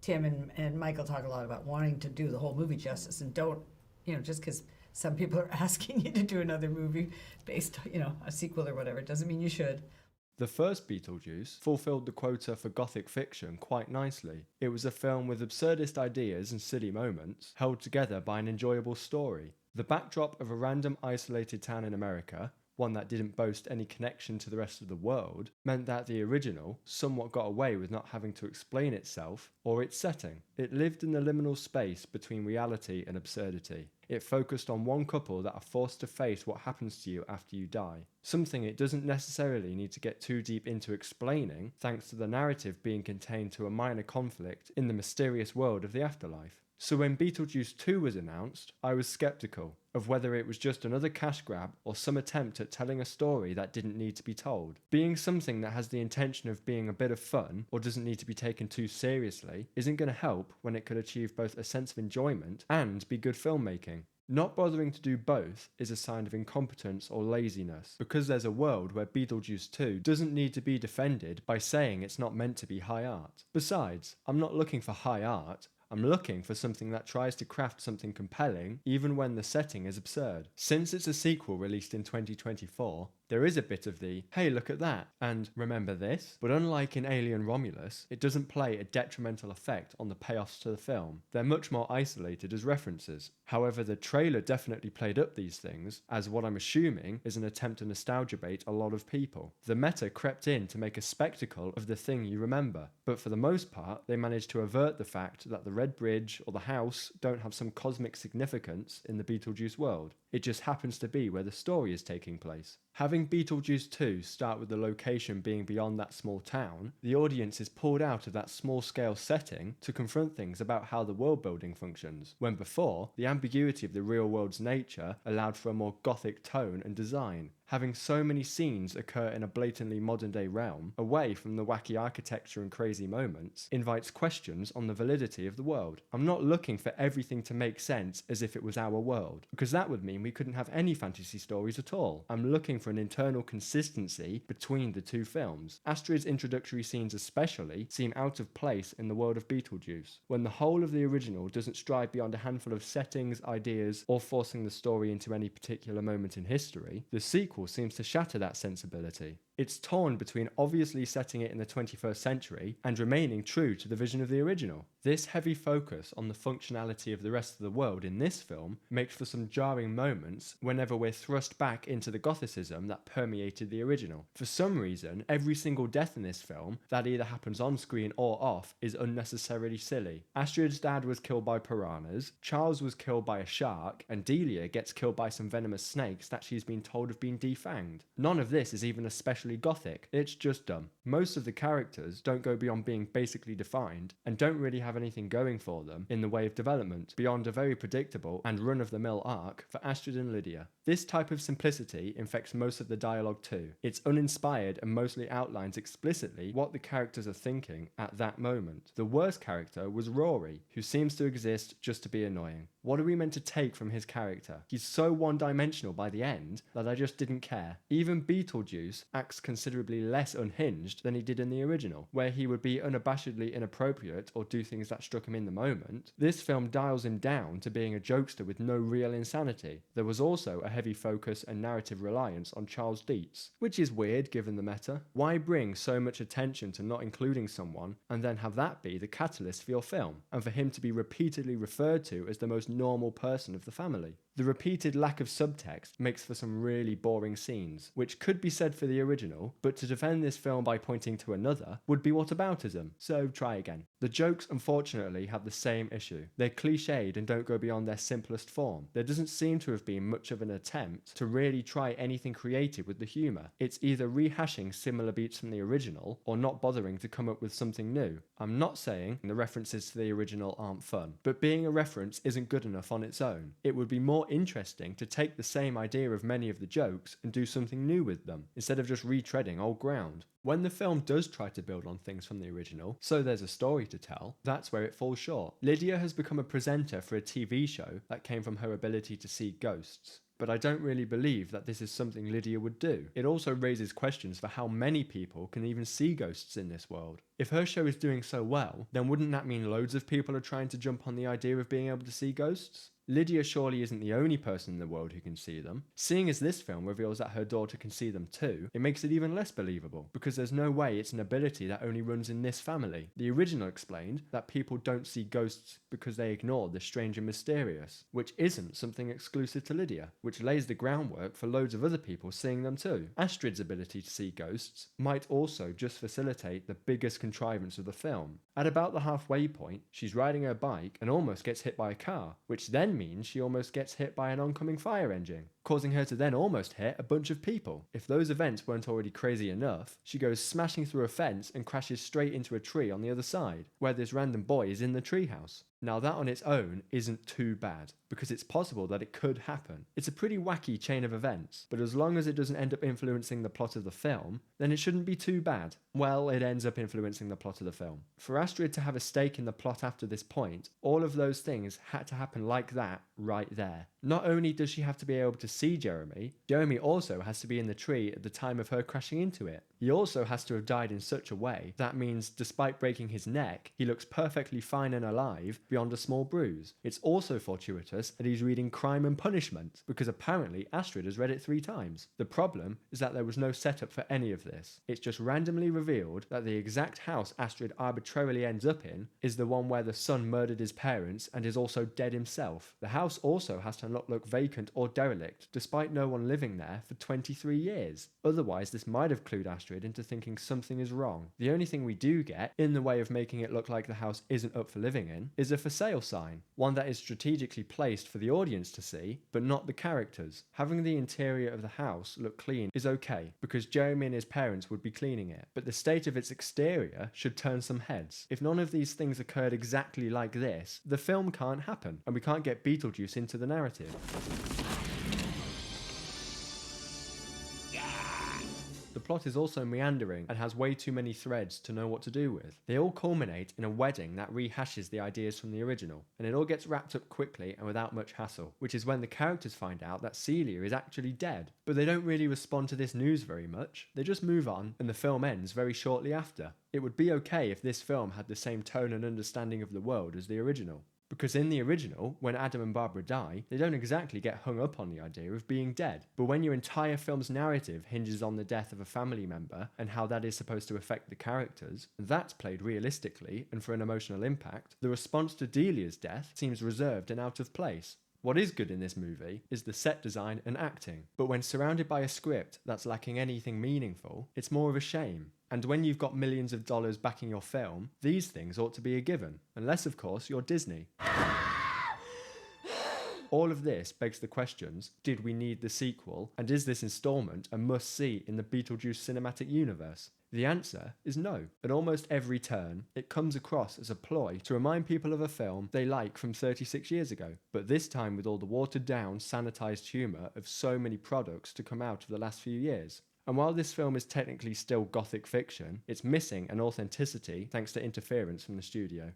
Tim and Michael talk a lot about wanting to do the whole movie justice and don't, just because some people are asking you to do another movie based, a sequel or whatever, doesn't mean you should. The first Beetlejuice fulfilled the quota for gothic fiction quite nicely. It was a film with absurdist ideas and silly moments, held together by an enjoyable story. The backdrop of a random isolated town in America, one that didn't boast any connection to the rest of the world, meant that the original somewhat got away with not having to explain itself or its setting. It lived in the liminal space between reality and absurdity. It focused on one couple that are forced to face what happens to you after you die. Something it doesn't necessarily need to get too deep into explaining, thanks to the narrative being contained to a minor conflict in the mysterious world of the afterlife. So when Beetlejuice 2 was announced, I was skeptical of whether it was just another cash grab or some attempt at telling a story that didn't need to be told. Being something that has the intention of being a bit of fun or doesn't need to be taken too seriously isn't going to help when it could achieve both a sense of enjoyment and be good filmmaking. Not bothering to do both is a sign of incompetence or laziness, because there's a world where Beetlejuice 2 doesn't need to be defended by saying it's not meant to be high art. Besides, I'm not looking for high art, I'm looking for something that tries to craft something compelling even when the setting is absurd. Since it's a sequel released in 2024, there is a bit of the, hey look at that, and remember this? But unlike in Alien Romulus, it doesn't play a detrimental effect on the payoffs to the film. They're much more isolated as references. However, the trailer definitely played up these things, as what I'm assuming is an attempt to nostalgia bait a lot of people. The meta crept in to make a spectacle of the thing you remember, but for the most part, they managed to avert the fact that the Red Bridge or the house don't have some cosmic significance in the Beetlejuice world. It just happens to be where the story is taking place. Having Beetlejuice 2 start with the location being beyond that small town, the audience is pulled out of that small-scale setting to confront things about how the world building functions, when before, the ambiguity of the real world's nature allowed for a more gothic tone and design. Having so many scenes occur in a blatantly modern-day realm, away from the wacky architecture and crazy moments, invites questions on the validity of the world. I'm not looking for everything to make sense as if it was our world, because that would mean we couldn't have any fantasy stories at all. I'm looking for an internal consistency between the two films. Astrid's introductory scenes especially seem out of place in the world of Beetlejuice, when the whole of the original doesn't strive beyond a handful of settings, ideas, or forcing the story into any particular moment in history. The sequel seems to shatter that sensibility. It's torn between obviously setting it in the 21st century and remaining true to the vision of the original. This heavy focus on the functionality of the rest of the world in this film makes for some jarring moments whenever we're thrust back into the gothicism that permeated the original. For some reason, every single death in this film that either happens on screen or off is unnecessarily silly. Astrid's dad was killed by piranhas, Charles was killed by a shark, and Delia gets killed by some venomous snakes that she's been told have been defanged. None of this is even especially gothic, it's just dumb. Most of the characters don't go beyond being basically defined and don't really have anything going for them in the way of development beyond a very predictable and run-of-the-mill arc for Astrid and Lydia. This type of simplicity infects most of the dialogue too. It's uninspired and mostly outlines explicitly what the characters are thinking at that moment. The worst character was Rory, who seems to exist just to be annoying. What are we meant to take from his character? He's so one-dimensional by the end that I just didn't care. Even Beetlejuice acts considerably less unhinged than he did in the original, where he would be unabashedly inappropriate or do things that struck him in the moment. This film dials him down to being a jokester with no real insanity. There was also a heavy focus and narrative reliance on Charles Dietz, which is weird given the meta. Why bring so much attention to not including someone and then have that be the catalyst for your film, and for him to be repeatedly referred to as the most normal person of the family? The repeated lack of subtext makes for some really boring scenes, which could be said for the original, but to defend this film by pointing to another would be whataboutism, so try again. The jokes unfortunately have the same issue. They're cliched and don't go beyond their simplest form. There doesn't seem to have been much of an attempt to really try anything creative with the humour. It's either rehashing similar beats from the original, or not bothering to come up with something new. I'm not saying the references to the original aren't fun, but being a reference isn't good enough on its own. It would be more interesting to take the same idea of many of the jokes and do something new with them, instead of just retreading old ground. When the film does try to build on things from the original, so there's a story to tell, that's where it falls short. Lydia has become a presenter for a TV show that came from her ability to see ghosts. but I don't really believe that this is something Lydia would do. It also raises questions for how many people can even see ghosts in this world. If her show is doing so well, then wouldn't that mean loads of people are trying to jump on the idea of being able to see ghosts? Lydia surely isn't the only person in the world who can see them. Seeing as this film reveals that her daughter can see them too, it makes it even less believable, because there's no way it's an ability that only runs in this family. The original explained that people don't see ghosts because they ignore the strange and mysterious, which isn't something exclusive to Lydia, which lays the groundwork for loads of other people seeing them too. Astrid's ability to see ghosts might also just facilitate the biggest contrivance of the film. At about the halfway point, she's riding her bike and almost gets hit by a car, which then means she almost gets hit by an oncoming fire engine, causing her to then almost hit a bunch of people. If those events weren't already crazy enough, she goes smashing through a fence and crashes straight into a tree on the other side, where this random boy is in the treehouse. Now that on its own isn't too bad, because it's possible that it could happen. It's a pretty wacky chain of events, but as long as it doesn't end up influencing the plot of the film, then it shouldn't be too bad. Well, it ends up influencing the plot of the film. For Astrid to have a stake in the plot after this point, all of those things had to happen like that, right there. Not only does she have to be able to see Jeremy, Jeremy also has to be in the tree at the time of her crashing into it. He also has to have died in such a way that means despite breaking his neck, he looks perfectly fine and alive beyond a small bruise. It's also fortuitous that he's reading Crime and Punishment, because apparently Astrid has read it 3 times. The problem is that there was no setup for any of this. It's just randomly revealed that the exact house Astrid arbitrarily ends up in is the one where the son murdered his parents and is also dead himself. The house also has to not look vacant or derelict, despite no one living there for 23 years. Otherwise, this might have clued Astrid into thinking something is wrong. The only thing we do get, in the way of making it look like the house isn't up for living in, is a for sale sign. One that is strategically placed for the audience to see, but not the characters. Having the interior of the house look clean is okay, because Jeremy and his parents would be cleaning it, but the state of its exterior should turn some heads. If none of these things occurred exactly like this, the film can't happen, and we can't get Beetlejuice into the narrative. The plot is also meandering and has way too many threads to know what to do with. They all culminate in a wedding that rehashes the ideas from the original, and it all gets wrapped up quickly and without much hassle, which is when the characters find out that Celia is actually dead. But they don't really respond to this news very much. They just move on, and the film ends very shortly after. It would be okay if this film had the same tone and understanding of the world as the original. Because in the original, when Adam and Barbara die, they don't exactly get hung up on the idea of being dead. But when your entire film's narrative hinges on the death of a family member and how that is supposed to affect the characters, that's played realistically and for an emotional impact, the response to Delia's death seems reserved and out of place. What is good in this movie is the set design and acting, but when surrounded by a script that's lacking anything meaningful, it's more of a shame. And when you've got millions of dollars backing your film, these things ought to be a given. Unless, of course, you're Disney. All of this begs the questions, did we need the sequel? And is this installment a must-see in the Beetlejuice cinematic universe? The answer is no. At almost every turn, it comes across as a ploy to remind people of a film they like from 36 years ago, but this time with all the watered-down, sanitized humour of so many products to come out of the last few years. And while this film is technically still gothic fiction, it's missing an authenticity thanks to interference from the studio.